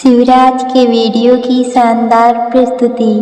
शिवराज के वीडियो की शानदार प्रस्तुति।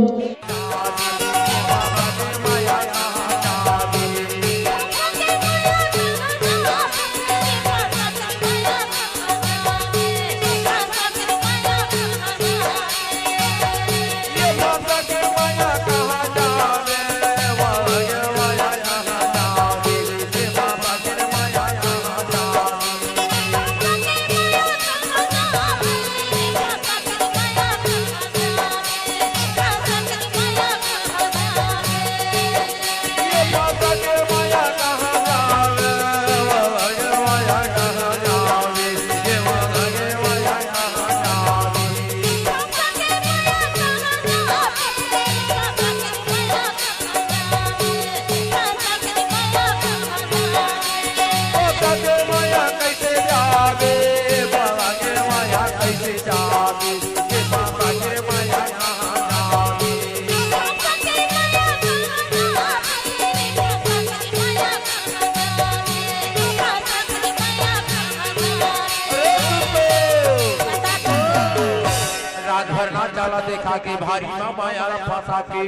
चाला देखा के भारी माया फंसा के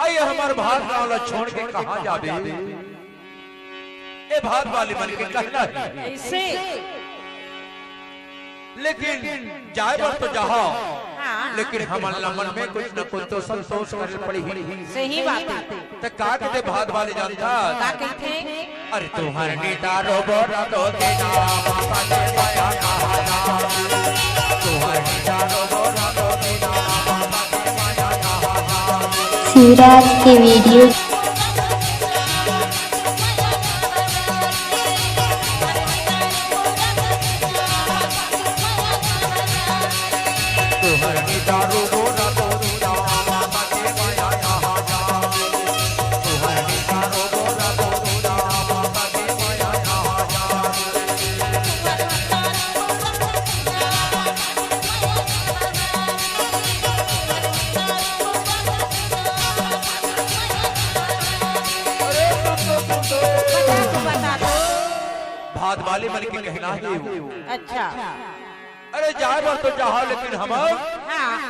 आई हमार भात वाला छोड़ के कहां जाबे ए भात वाली मन के कहना है ऐसे लेकिन जाए बर तो जाओ लेकिन हमारे मन में कुछ न कुछ तो संतोष कर पड़ी ही सही बात है तो का कहते भात वाले जानता का कहते अरे तुम्हारे नेता रोबोरा तो देना बाबा के माया कहा जा तुम्हारे नेता रोबोरा तो देना बाबा के माया कहा जा शिवराज के वीडियो तुम्हारे नेता रोबोरा तो देना बाबा के माया कहा जा तुम्हारे नेता रोबोरा तो देना बाबा के माया कहा जा भात वाले मन के कहना है अच्छा अरे जाए बर तो चाहो लेकिन हम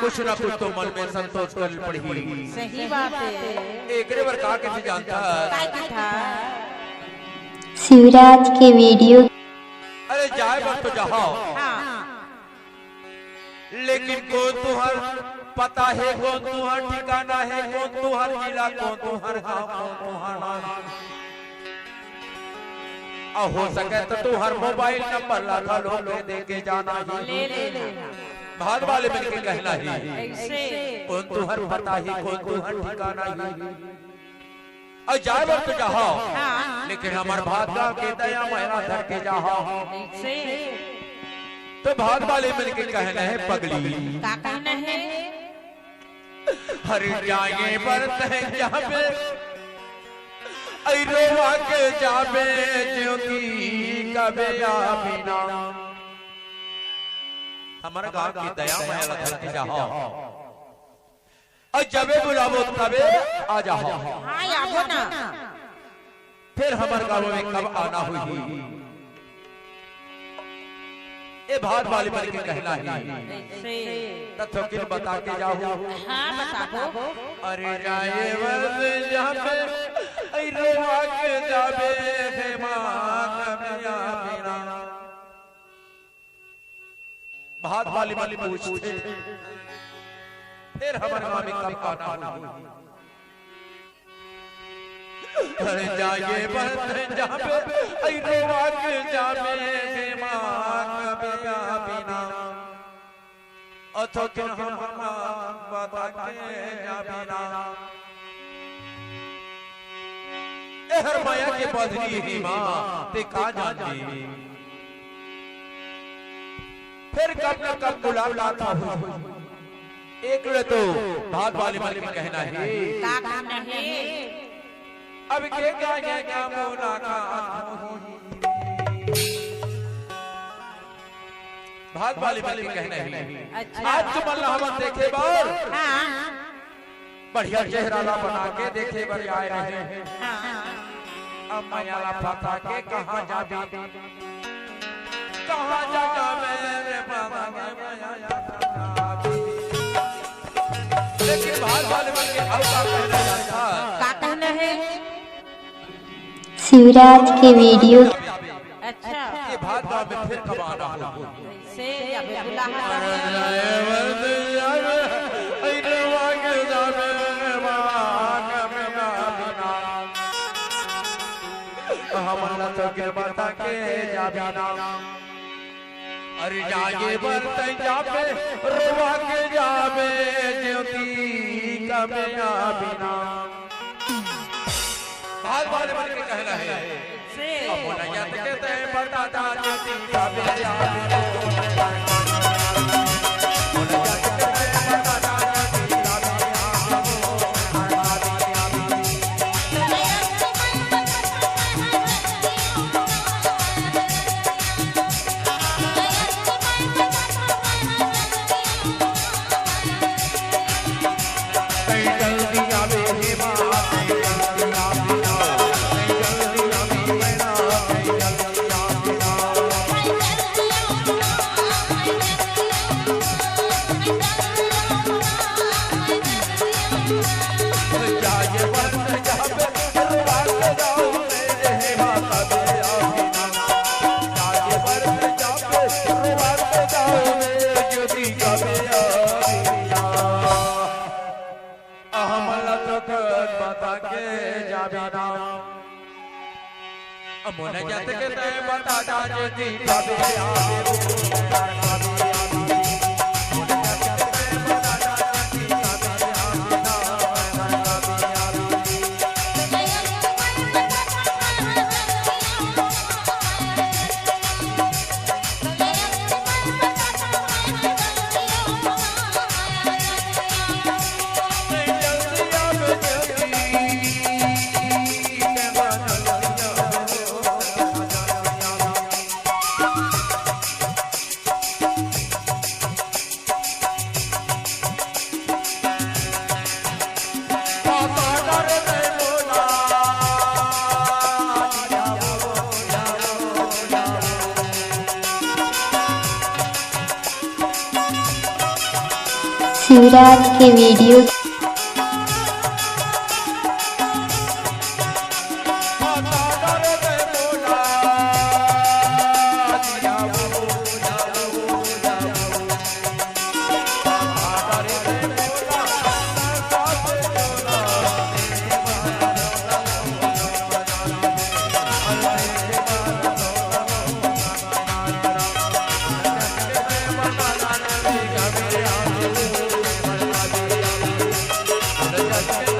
कुछ ना कुछ तो मन में संतोष कर पड़ी सही बात है एक बार का कैसे जानता शिवराज के वीडियो अरे जाए बर तो चाहो लेकिन कौन तुहर पता है कौन तुहर ठिकाना है कौन तुहर जिला कौन तुहर गांव कौन तुहर हो सके तो तुहर मोबाइल नंबर लाखा लोग दे के जाना ले ले भाग वाले मिल के कहना है ऐसे कौन तुहर पता है कौन तुहर ठिकाना है और जाए बर तो जाओ लेकिन हमार भाग गांव के दया महिला धर के जाओ ऐसे तो भाग वाले मिल के कहना है पगली का कहना है हर जाए बरत है जहाँ पे रोवा के जाबे ज्योति कबे बिना हमारा गांव की दया महिला धर के जाओ और जबे बुलावो तबे आ जाओ हाँ आबो ना फिर हमारे गांव में कब आना हुई ए भात वाली बन के कहना है ऐसे तथ्य किन बता के जाओ हाँ बताबो अरे जाए बस जहाँ पे रोवा के जाबे है माँ कबिया बिना भात वाली बन पूछते फिर हमारे गांव में कब आना हुई अरे जाए बस जहाँ पे रोवा के जाबे है माँ कबिया बिना अथो किन हम बता के जाबिना हर माया के बदली ही माँ ते का जाने फिर कब न कब बुलावला था एक ले तो भात वाली वाली में कहना है का कहना है अब के क्या मुलाकात भात वाली वाली में कहना है अच्छा आज तुम अल्लाह हम देखे बार हाँ बढ़िया चेहरा ला बना के देखे बर आए रहे हैं हाँ अब माया फता के कहां जाबी कहां जागा मेरे बाबा के माया लेकिन भाग वाले बन के अब का कहना जाता का कहना है शिवराज के वीडियो अच्छा ये भाग में फिर कब आना हो से या दुल्हा के बता के जाबिना अरे जागे बरते जाबे रोवा के जाबे ज्योति कमिया बिना भाग वाले बन के कहना है से अब बोला जाते कहते हैं बताता ज्योति कमिया बिना मोने जाते के तय बता ज्योति शिवराज के वीडियो Thank you.